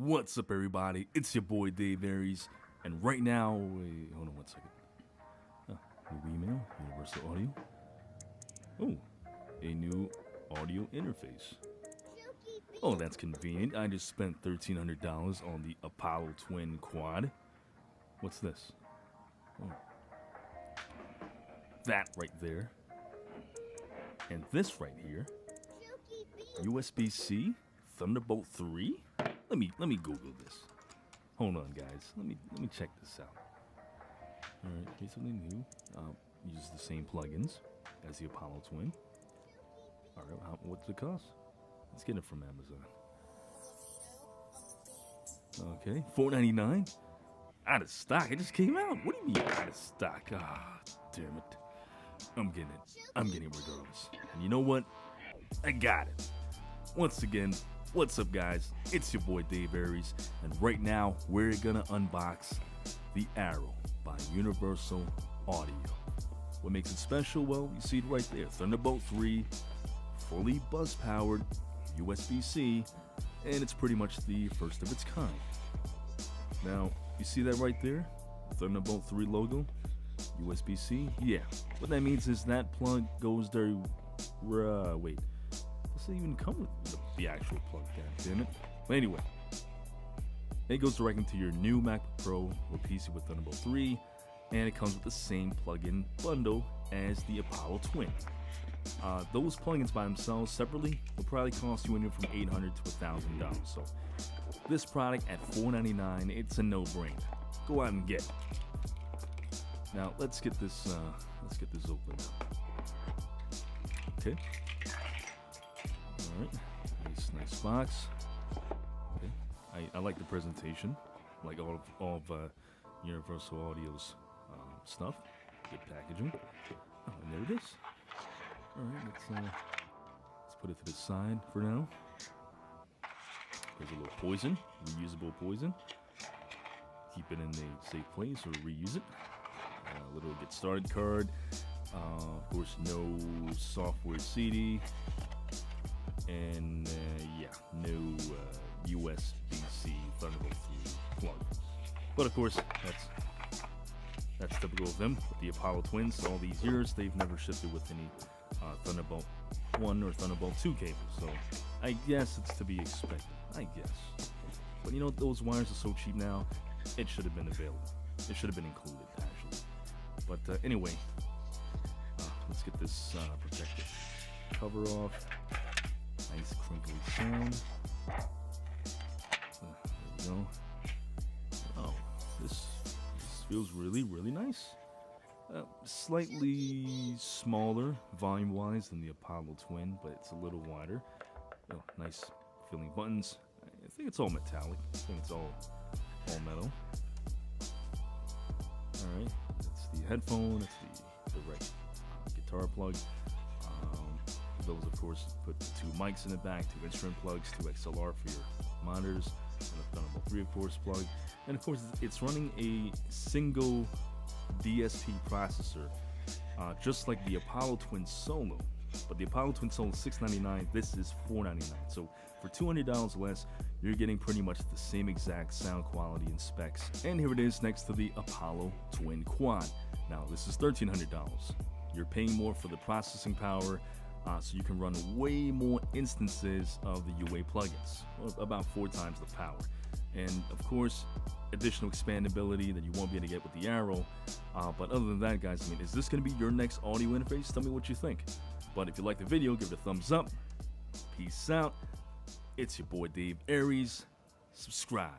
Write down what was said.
What's up, everybody? It's your boy Dave Aries, and right now, wait, hold on one second. New email, Universal Audio. Oh, a new audio interface. Oh, that's convenient. I just spent $1,300 on the Apollo Twin Quad. What's this? Oh, that right there, and this right here. USB-C Thunderbolt 3. Let me Google this. Hold on, guys. Let me check this out. All right, here's something new. Uses the same plugins as the Apollo Twin. All right, what's it cost? Let's get it from Amazon. Okay, $4.99. Out of stock. It just came out. What do you mean out of stock? Ah, damn it. I'm getting it. I'm getting it regardless. And you know what? I got it. Once again, what's up, guys? It's your boy Dave Aries, and right now we're gonna unbox the Arrow by Universal Audio. What makes it special? Well, you see it right there. Thunderbolt 3, fully buzz-powered, USB-C, and it's pretty much the first of its kind. Now, you see that right there? Thunderbolt 3 logo, USB-C? Yeah. What that means is that plug goes there. Wait. Doesn't even come with the actual plug, god damn it. But anyway, it goes directly to your new MacBook Pro or PC with Thunderbolt 3, and it comes with the same plugin bundle as the Apollo Twin. Those plugins by themselves separately will probably cost you anywhere from $800 to $1,000. So this product at $4.99, it's a no-brainer. Go out and get it. Now let's get this open. Okay. All right. Nice box. Okay. I like the presentation. Like all of Universal Audio's stuff. Good packaging. Oh, and there it is. All right, let's put it to the side for now. There's a little poison, reusable poison. Keep it in a safe place or reuse it. A little get started card. Of course, no software CD. And yeah, no USB-C Thunderbolt 3 plug. But of course, that's typical of them. With the Apollo Twins, all these years, they've never shipped it with any Thunderbolt 1 or Thunderbolt 2 cables. So I guess it's to be expected. I guess. But you know, those wires are so cheap now, it should have been available. It should have been included, actually. But anyway, let's get this protective cover off. Nice crinkly sound. There we go. Oh, this feels really, really nice. Slightly smaller volume-wise than the Apollo Twin, but it's a little wider. Oh, nice filling buttons. I think it's all metallic. I think it's all metal. All right, that's the headphone. That's the right guitar plug. Those, of course, put 2 mics in the back, 2 instrument plugs, 2 XLR for your monitors, and a Thunderbolt 3, of course, plug. And of course, it's running a single DSP processor, just like the Apollo Twin Solo. But the Apollo Twin Solo is $699. This is $499. So for $200 less, you're getting pretty much the same exact sound quality and specs. And here it is next to the Apollo Twin Quad. Now, this is $1,300. You're paying more for the processing power. So you can run way more instances of the UA plugins, about 4 times the power. And of course, additional expandability that you won't be able to get with the Arrow. But other than that, guys, I mean, is this going to be your next audio interface? Tell me what you think. But if you like the video, give it a thumbs up. Peace out. It's your boy Dave Aries. Subscribe.